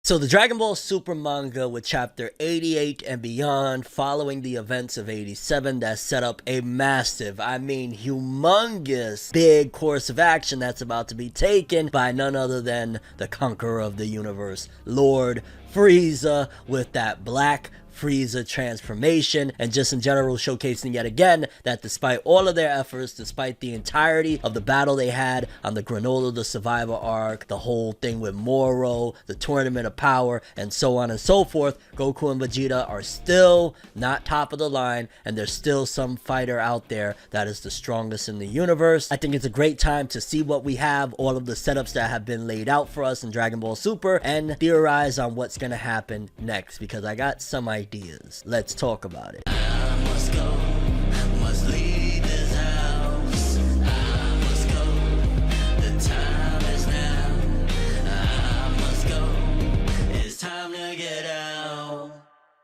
So the Dragon Ball Super manga with chapter 88 and beyond, following the events of 87, that set up a massive, humongous, big course of action that's about to be taken by none other than the conqueror of the universe, Lord Frieza, with that black Frieza transformation, and just in general showcasing yet again that despite all of their efforts, despite the entirety of the battle they had on the Granola the Survivor arc, the whole thing with Moro, the Tournament of Power, and so on and so forth, Goku and Vegeta are still not top of the line, and there's still some fighter out there that is the strongest in the universe. I think it's a great time to see what we have, all of the setups that have been laid out for us in Dragon Ball Super, and theorize on what's gonna happen next, because I got some ideas. Let's talk about it. I must go, must leave this house. I must go, the time is now. I must go, it's time to get out.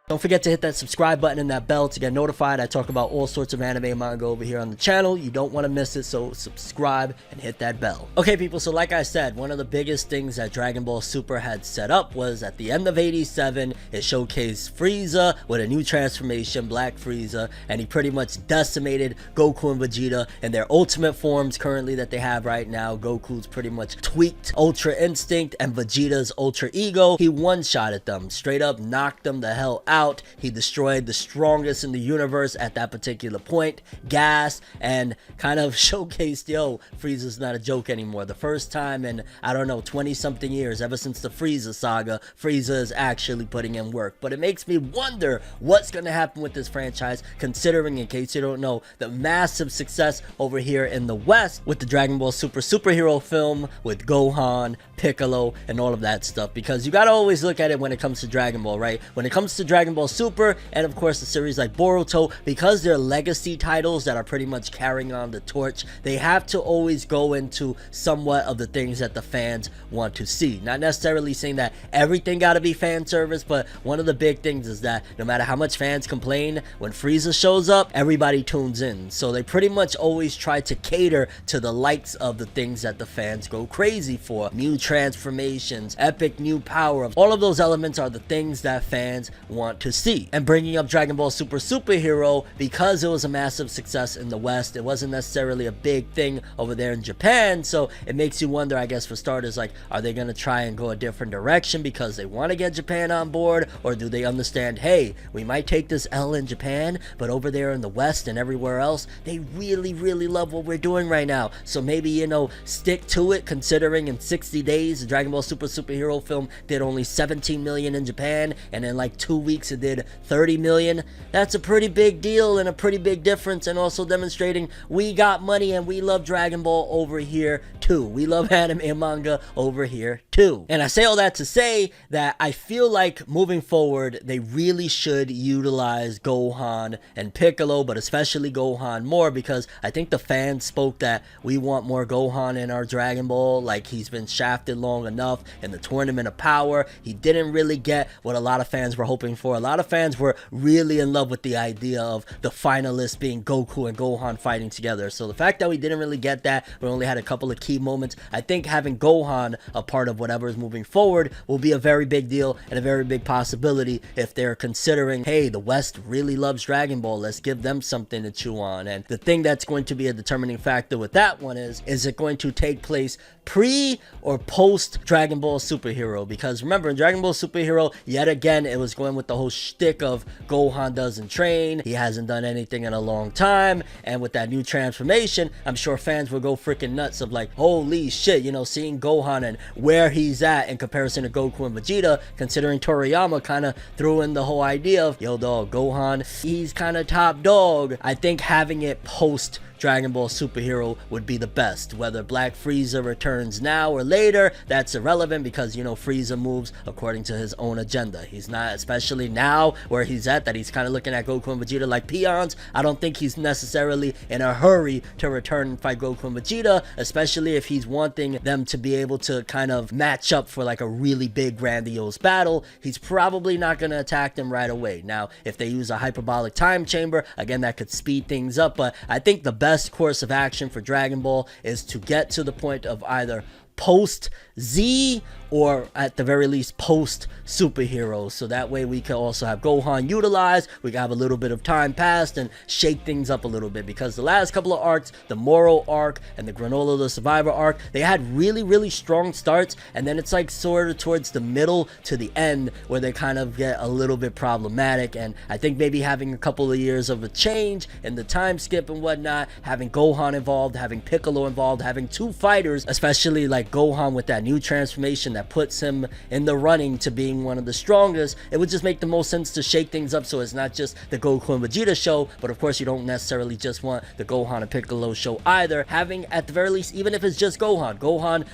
Don't forget to hit that subscribe button and that bell to get notified. I talk about all sorts of anime and manga over here on the channel. You don't want to miss it, so subscribe and hit that bell. Okay, people, so like I said, one of the biggest things that Dragon Ball Super had set up was at the end of 87, it showcased Frieza with a new transformation, Black Frieza, and he pretty much decimated Goku and Vegeta in their ultimate forms currently that they have right now. Goku's pretty much tweaked Ultra Instinct and Vegeta's Ultra Ego. He one-shotted them, straight up knocked them the hell out. He destroyed the strongest in the universe at that particular point, Gas, and kind of showcased, yo, Frieza's not a joke anymore. The first time in, I don't know, 20 something years, ever since the Frieza saga, Frieza is actually putting in work. But it makes me wonder what's going to happen with this franchise, considering, in case you don't know, the massive success over here in the West with the Dragon Ball Super superhero film with Gohan, Piccolo, and all of that stuff. Because you got to always look at it when it comes to Dragon Ball, right? When it comes to Dragon Ball Super, and of course the series like Boruto, because they're legacy titles that are pretty much carrying on the torch, they have to always go into somewhat of the things that the fans want to see. Not necessarily saying that everything got to be fan service, but one of the big things is that no matter how much fans complain, when Frieza shows up, everybody tunes in. So they pretty much always try to cater to the likes of the things that the fans go crazy for. New transformations, epic new power, all of those elements are the things that fans want to see. And bringing up Dragon Ball Super superhero, because it was a massive success in the West, it wasn't necessarily a big thing over there in Japan, so it makes you wonder, I guess, for starters, like, are they going to try and go a different direction because they want to get Japan on board, or do they understand, hey, we might take this L in Japan, but over there in the West and everywhere else, they really love what we're doing right now, so maybe, you know, stick to it, considering in 60 days the Dragon Ball Super superhero film did only 17 million in Japan, and in like 2 weeks it did 30 million. That's a pretty big deal and a pretty big difference, and also demonstrating we got money and we love Dragon Ball over here too. We love anime and manga over here too. And I say all that to say that I feel like moving forward they really should utilize Gohan and Piccolo, but especially Gohan more, because I think the fans spoke that we want more Gohan in our Dragon Ball. Like, he's been shafted long enough in the Tournament of Power. He didn't really get what a lot of fans were hoping for. A lot of fans were really in love with the idea of the finalists being Goku and Gohan fighting together. So the fact that we didn't really get that, we only had a couple of key moments, I think having Gohan a part of whatever is moving forward will be a very big deal and a very big possibility if they're considering, hey, the West really loves Dragon Ball, let's give them something to chew on. And the thing that's going to be a determining factor with that one is it going to take place pre or post Dragon Ball Superhero? Because remember, in Dragon Ball Superhero, yet again, it was going with the whole shtick of Gohan doesn't train, he hasn't done anything in a long time, and with that new transformation, I'm sure fans will go freaking nuts of like, holy shit, you know, seeing Gohan and where he's at in comparison to Goku and Vegeta, considering Toriyama kind of threw in the whole idea of, yo dog, Gohan, he's kind of top dog. I think having it post Dragon Ball Superhero would be the best. Whether Black Frieza returns now or later, that's irrelevant, because, you know, Frieza moves according to his own agenda. He's not, especially now where he's at, that he's kind of looking at Goku and Vegeta like peons. I don't think he's necessarily in a hurry to return and fight Goku and Vegeta, especially if he's wanting them to be able to kind of match up for like a really big grandiose battle. He's probably not going to attack them right away. Now, if they use a hyperbolic time chamber, again, that could speed things up, but I think the best course of action for Dragon Ball is to get to the point of either post Z, or at the very least post superheroes, so that way we can also have Gohan utilized. We can have a little bit of time passed and shake things up a little bit, because the last couple of arcs, the Moro arc and the Granola the Survivor arc, they had really strong starts, and then it's like sort of towards the middle to the end where they kind of get a little bit problematic. And I think maybe having a couple of years of a change in the time skip and whatnot, having Gohan involved, having Piccolo involved, having two fighters, especially like Gohan with that new transformation that puts him in the running to being one of the strongest, it would just make the most sense to shake things up, so it's not just the Goku and Vegeta show. But of course you don't necessarily just want the Gohan and Piccolo show either. Having, at the very least, even if it's just Gohan, Goku and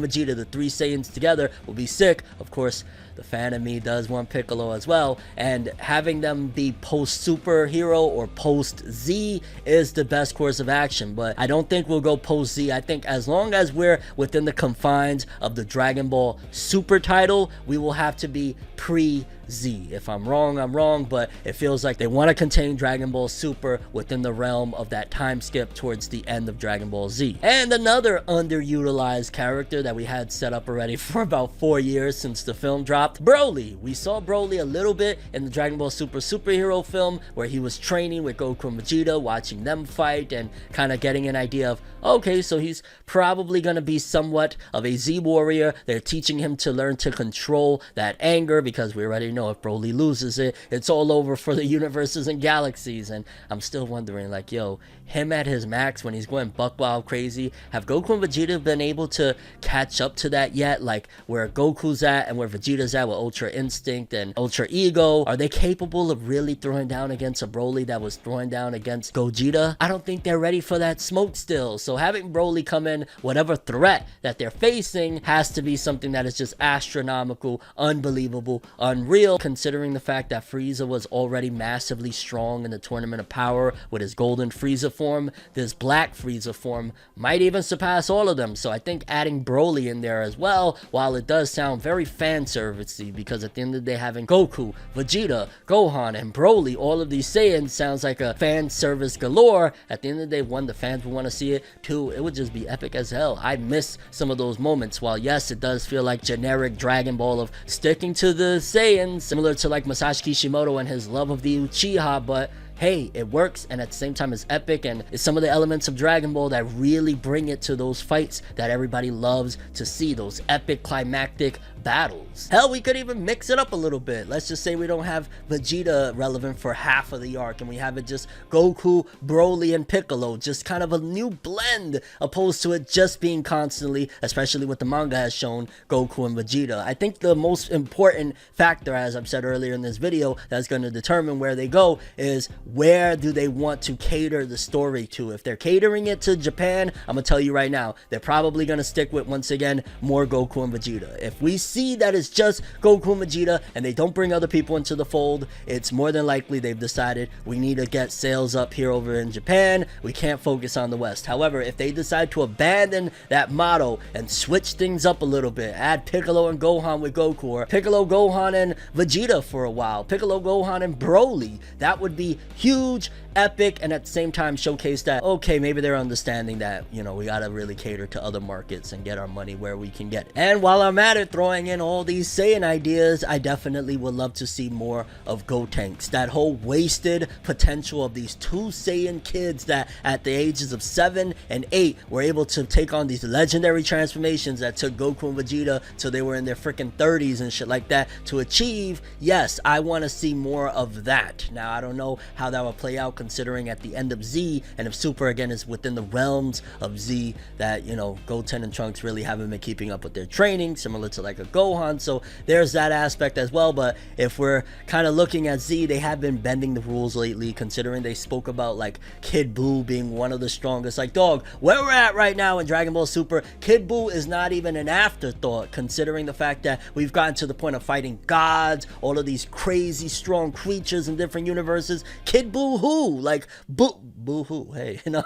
Vegeta, the three Saiyans together, will be sick. Of course the fan of me does want Piccolo as well, and having them be post superhero or post Z is the best course of action. But I don't think we'll go post Z. I think as long as we're within the confines of the Dragon Ball Super title, we will have to be pre Z. If I'm wrong, I'm wrong, but it feels like they want to contain Dragon Ball Super within the realm of that time skip towards the end of Dragon Ball Z. And another underutilized character that we had set up already for about 4 years since the film dropped, Broly. We saw Broly a little bit in the Dragon Ball Super superhero film, where he was training with Goku and Vegeta, watching them fight and kind of getting an idea of, okay, so he's probably going to be somewhat of a Z warrior. They're teaching him to learn to control that anger, because we already know if Broly loses it, it's all over for the universes and galaxies. And I'm still wondering, like, yo, him at his max when he's going buck wild crazy, have Goku and Vegeta been able to catch up to that yet? Like where Goku's at and where Vegeta's at with Ultra Instinct and Ultra Ego, are they capable of really throwing down against a Broly that was throwing down against Gogeta? I don't think they're ready for that smoke still. So having Broly come in, whatever threat that they're facing, has to be something that is just astronomical, unbelievable, unreal, considering the fact that Frieza was already massively strong in the Tournament of Power with his golden Frieza form. This black Frieza form might even surpass all of them. So I think adding Broly in there as well, while it does sound very fan servicey, because at the end of the day having Goku, Vegeta, Gohan, and Broly, all of these Saiyans, sounds like a fan service galore. At the end of the day, one, the fans would want to see it. Two, it would just be epic as hell. I miss some of those moments. While yes, it does feel like generic Dragon Ball of sticking to the Saiyans, similar to like Masashi Kishimoto and his love of the Uchiha, but hey, it works, and at the same time it's epic, and it's some of the elements of Dragon Ball that really bring it to those fights that everybody loves to see, those epic climactic battles. Hell, we could even mix it up a little bit. Let's just say we don't have Vegeta relevant for half of the arc, and we have it just Goku, Broly, and Piccolo, just kind of a new blend, opposed to it just being constantly, especially what the manga has shown, Goku and Vegeta. I think the most important factor, as I've said earlier in this video, that's going to determine where they go is where do they want to cater the story to. If they're catering it to Japan, I'm gonna tell you right now, they're probably gonna stick with, once again, more Goku and Vegeta. If we see that it's just Goku and Vegeta and they don't bring other people into the fold, it's more than likely they've decided we need to get sales up here over in Japan, we can't focus on the West. However, if they decide to abandon that motto and switch things up a little bit, add Piccolo and Gohan with Goku, or Piccolo, Gohan, and Vegeta for a while, Piccolo, Gohan, and Broly, that would be huge, epic, and at the same time showcase that, okay, maybe they're understanding that, you know, we gotta really cater to other markets and get our money where we can get it. And while I'm at it, throwing in all these Saiyan ideas, I definitely would love to see more of Gotenks. That whole wasted potential of these two Saiyan kids that at the ages of 7 and 8 were able to take on these legendary transformations that took Goku and Vegeta till they were in their freaking 30s and shit like that to achieve. Yes, I want to see more of that. Now, I don't know how that will play out, considering at the end of Z, and if Super again is within the realms of Z, that, you know, Goten and Trunks really haven't been keeping up with their training, similar to like a Gohan, so there's that aspect as well. But if we're kind of looking at Z, they have been bending the rules lately, considering they spoke about like Kid Buu being one of the strongest. Like, dog, where we're at right now in Dragon Ball Super, Kid Buu is not even an afterthought, considering the fact that we've gotten to the point of fighting gods, all of these crazy strong creatures in different universes. Kid Boo-hoo, like boo-hoo, hey, you know.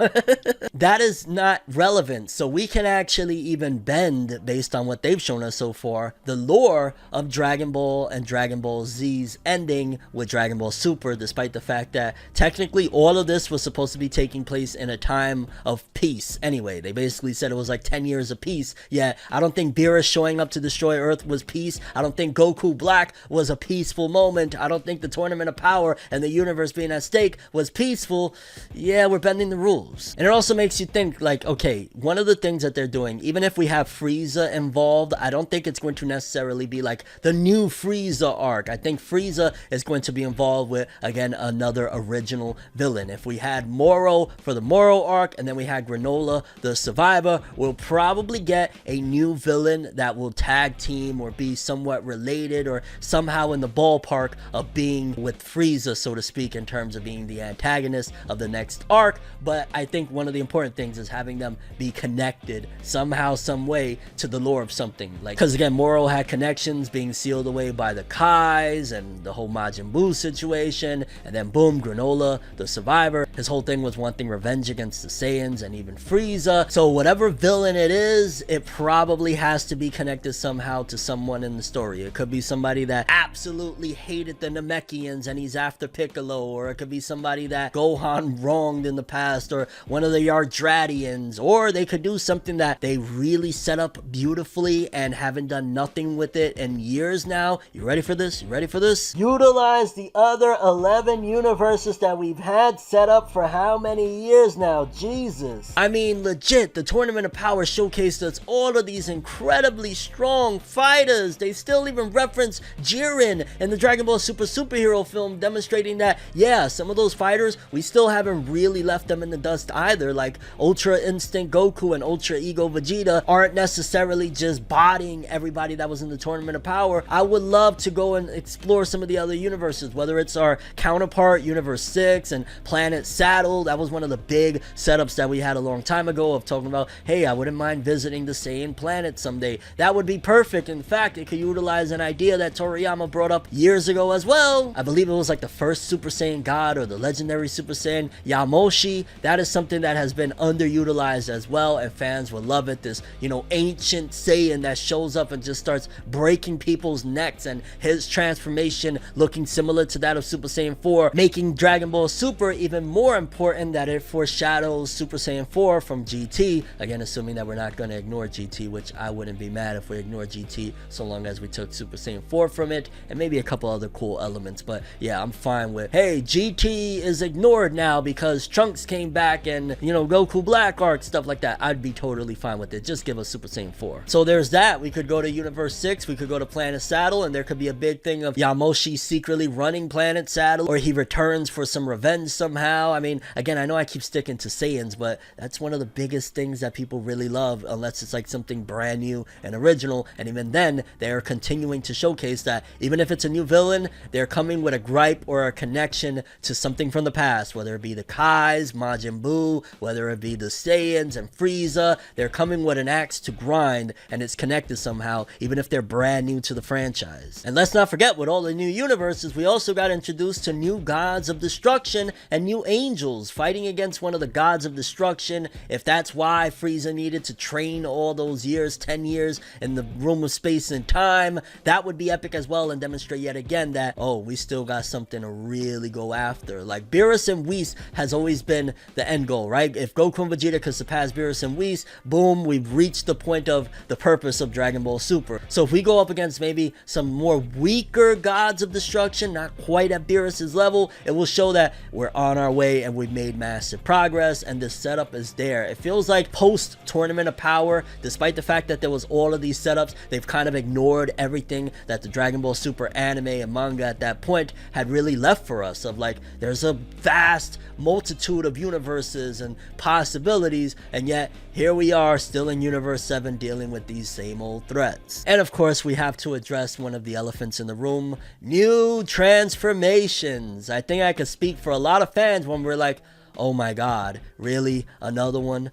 That is not relevant. So we can actually even bend, based on what they've shown us so far, the lore of Dragon Ball and Dragon Ball Z's ending with Dragon Ball Super, despite the fact that technically all of this was supposed to be taking place in a time of peace anyway. They basically said it was like 10 years of peace. Yeah, I don't think Beerus showing up to destroy Earth was peace. I don't think Goku Black was a peaceful moment. I don't think the Tournament of Power and the universe being at stake was peaceful. Yeah, we're bending the rules. And it also makes you think, like, okay, one of the things that they're doing, even if we have Frieza involved, I don't think it's going to necessarily be like the new Frieza arc. I think Frieza is going to be involved with, again, another original villain. If we had Moro for the Moro arc, and then we had Granola the Survivor, we'll probably get a new villain that will tag team or be somewhat related or somehow in the ballpark of being with Frieza, so to speak, in terms of being the antagonist of the next arc. But I think one of the important things is having them be connected somehow, some way to the lore of something. Like, because again, Moro had connections being sealed away by the Kais and the whole Majin Buu situation, and then boom, Granola the Survivor, his whole thing was wanting revenge against the Saiyans and even Frieza. So whatever villain it is, it probably has to be connected somehow to someone in the story. It could be somebody that absolutely hated the Namekians and he's after Piccolo, or it could be somebody that Gohan wronged in the past, or one of the Yardratians, or they could do something that they really set up beautifully and haven't done nothing with it in years now. You ready for this? You ready for this? Utilize the other 11 universes that we've had set up for how many years now? Jesus. I mean, legit, the Tournament of Power showcased us all of these incredibly strong fighters. They still even reference Jiren in the Dragon Ball Super superhero film, demonstrating that, yeah, some of those fighters, we still haven't really left them in the dust either. Like Ultra Instinct Goku and Ultra Ego Vegeta aren't necessarily just bodying everybody that was in the Tournament of Power. I would love to go and explore some of the other universes, whether it's our counterpart Universe 6 and Planet Saddle. That was one of the big setups that we had a long time ago of talking about, hey, I wouldn't mind visiting the Saiyan planet someday. That would be perfect. In fact, it could utilize an idea that Toriyama brought up years ago as well. I believe it was like the first Super Saiyan God or the legendary Super Saiyan Yamoshi. That is something that has been underutilized as well, and fans will love it. This, you know, ancient Saiyan that shows up and just starts breaking people's necks, and his transformation looking similar to that of Super Saiyan 4, making Dragon Ball Super even more important, that it foreshadows Super Saiyan 4 from GT. Again, assuming that we're not going to ignore GT, which I wouldn't be mad if we ignore GT, so long as we took Super Saiyan 4 from it, and maybe a couple other cool elements. But yeah, I'm fine with, hey, GT is ignored now because Trunks came back and, you know, Goku Black arc, stuff like that. I'd be totally fine with it. Just give us Super Saiyan 4. So there's that. We could go to Universe 6, we could go to Planet Saddle, and there could be a big thing of Yamoshi secretly running Planet Saddle, or he returns for some revenge somehow. I mean, again, I know I keep sticking to Saiyans, but that's one of the biggest things that people really love, unless it's like something brand new and original. And even then, they're continuing to showcase that even if it's a new villain, they're coming with a gripe or a connection to something from the past, whether it be the Kais, Majin Buu, whether it be the Saiyans and Frieza. They're coming with an axe to grind, and it's connected somehow, even if they're brand new to the franchise. And let's not forget, with all the new universes, we also got introduced to new gods of destruction and new angels fighting against one of the gods of destruction. If that's why Frieza needed to train all those years, 10 years in the room of space and time, that would be epic as well, and demonstrate yet again that, oh, we still got something to really go after. Like Beerus and Whis has always been the end goal, right? If Goku and Vegeta could surpass Beerus and Whis, boom, we've reached the point of the purpose of Dragon Ball Super. So if we go up against maybe some more weaker gods of destruction, not quite at Beerus's level, it will show that we're on our way and we've made massive progress, and this setup is there. It feels like post Tournament of Power, despite the fact that there was all of these setups, they've kind of ignored everything that the Dragon Ball Super anime and manga at that point had really left for us, of like, there's a vast multitude of universes and possibilities, and yet here we are still in Universe 7 dealing with these same old threats. And of course, we have to address one of the elephants in the room: new transformations. I think I could speak for a lot of fans when we're like, oh my god, really? Another one?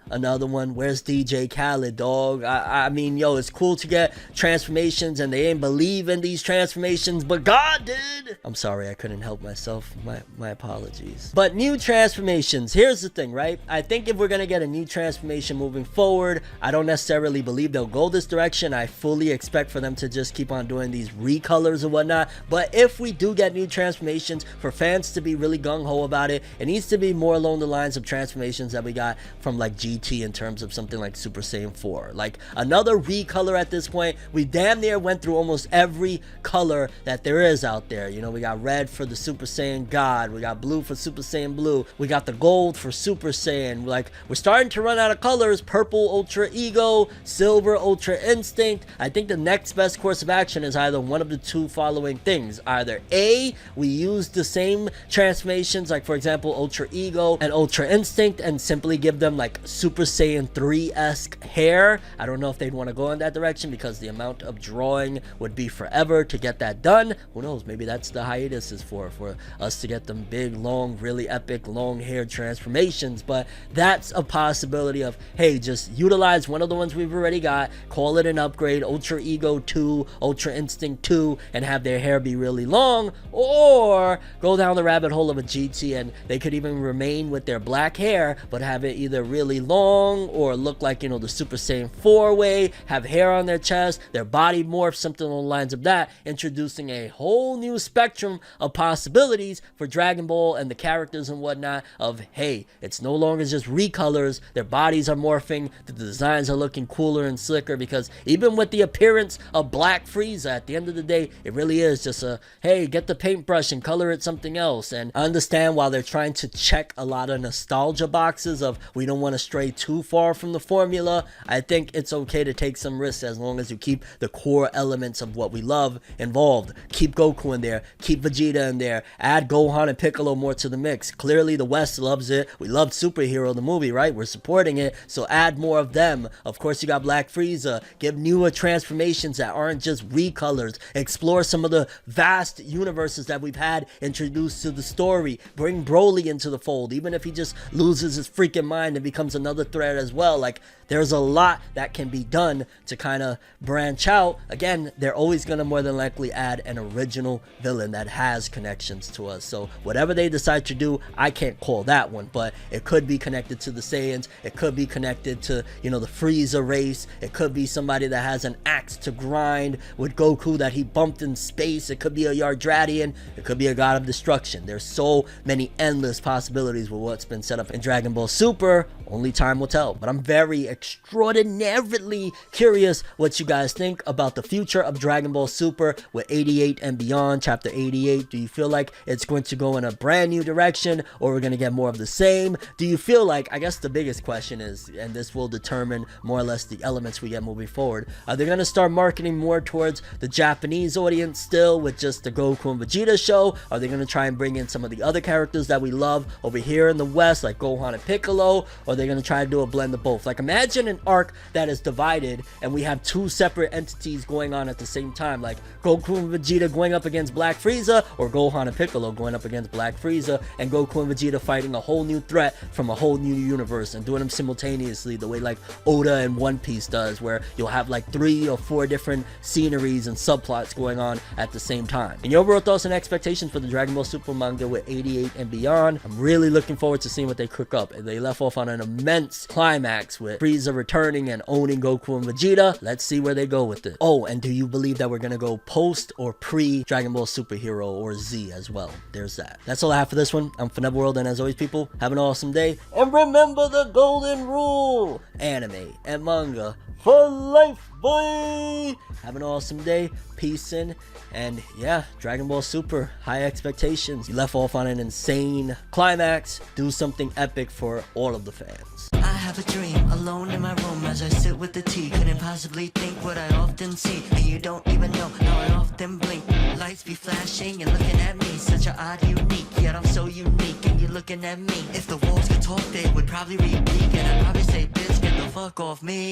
Where's DJ Khaled, dog? I mean, yo, it's cool to get transformations, and they ain't believe in these transformations, but God did. I'm sorry, I couldn't help myself. My apologies. But new transformations, here's the thing, right? I think if we're gonna get a new transformation moving forward, I don't necessarily believe they'll go this direction. I fully expect for them to just keep on doing these recolors and whatnot. But if we do get new transformations, for fans to be really gung-ho about it, it needs to be more along the lines of transformations that we got from like GT in terms of something like Super Saiyan 4. Like another recolor at this point. We damn near went through almost every color that there is out there. You know, we got red for the Super Saiyan God, we got blue for Super Saiyan Blue, we got the gold for Super Saiyan. Like, we're starting to run out of colors. Purple Ultra Ego, silver Ultra Instinct. I think the next best course of action is either one of the two following things. Either A, we use the same transformations, like for example Ultra Ego and Ultra Instinct, and simply give them like Super Saiyan 3-esque hair. I don't know if they'd want to go in that direction because the amount of drawing would be forever to get that done. Who knows, maybe that's the hiatus is for us to get them big, long, really epic, long haired transformations. But that's a possibility of, hey, just utilize one of the ones we've already got, call it an upgrade, Ultra Ego 2, Ultra Instinct 2, and have their hair be really long, or go down the rabbit hole of a GT and they could even remain with their black hair but have it either really long or look like, you know, the Super Saiyan 4 way, have hair on their chest, their body morph, something along the lines of that, introducing a whole new spectrum of possibilities for Dragon Ball and the characters and whatnot of, hey, it's no longer just recolors, their bodies are morphing, the designs are looking cooler and slicker, because even with the appearance of Black Frieza, at the end of the day, it really is just a, hey, get the paintbrush and color it something else. And I understand while they're trying to check a lot of nostalgia boxes of we don't want to stray too far from the formula, I think it's okay to take some risks as long as you keep the core elements of what we love involved. Keep Goku in there, keep Vegeta in there, add Gohan and Piccolo more to the mix. Clearly the West loves it. We loved Superhero the movie, right? We're supporting it, so add more of them. Of course you got Black Frieza. Give newer transformations that aren't just recolors. Explore some of the vast universes that we've had introduced to the story. Bring Broly into the fold, even if he just loses his freaking mind and becomes another threat as well. Like, there's a lot that can be done to kind of branch out. Again, they're always going to more than likely add an original villain that has connections to us. So whatever they decide to do, I can't call that one, but it could be connected to the Saiyans. It could be connected to, you know, the Frieza race. It could be somebody that has an axe to grind with Goku that he bumped in space. It could be a Yardratian. It could be a god of destruction. There's so many endless possibilities with what's been set up in Dragon Ball Super. Only time will tell. But I'm very extraordinarily curious what you guys think about the future of Dragon Ball Super with 88 and beyond, chapter 88. Do you feel like it's going to go in a brand new direction, or we're going to get more of the same? Do you feel like, I guess the biggest question is, and this will determine more or less the elements we get moving forward, are they going to start marketing more towards the Japanese audience still with just the Goku and Vegeta show? Are they going to try and bring in some of the other characters that we love over here in the West, like Gohan and Piccolo? Or are they going to try to do a blend of both? Like, imagine an arc that is divided and we have two separate entities going on at the same time, like Goku and Vegeta going up against Black Frieza, or Gohan and Piccolo going up against Black Frieza, and Goku and Vegeta fighting a whole new threat from a whole new universe, and doing them simultaneously the way like Oda and One Piece does, where you'll have like 3 or 4 different sceneries and subplots going on at the same time. And your overall thoughts and expectations for the Dragon Ball Super manga with 88 and beyond. I'm really looking forward to seeing what they cook up. They left off on an immense climax with Frieza returning and owning Goku and Vegeta. Let's see where they go with it. Oh, and do you believe that we're gonna go post or pre Dragon Ball Superhero or Z as well? There's that. That's all I have for this one. I'm ForneverWorld, and as always, people, have an awesome day, and remember the golden rule: anime and manga for life, boy. Have an awesome day. Peace in. And yeah, Dragon Ball Super, high expectations. You left off on an insane climax. Do something epic for all of the fans. I have a dream, alone in my room as I sit with the tea. Couldn't possibly think what I often see, and you don't even know how I often blink. Lights be flashing and looking at me, such an odd, unique, yet I'm so unique, and you're looking at me. If the walls could talk, they would probably repeat, and I'd probably say, bitch, get the fuck off me.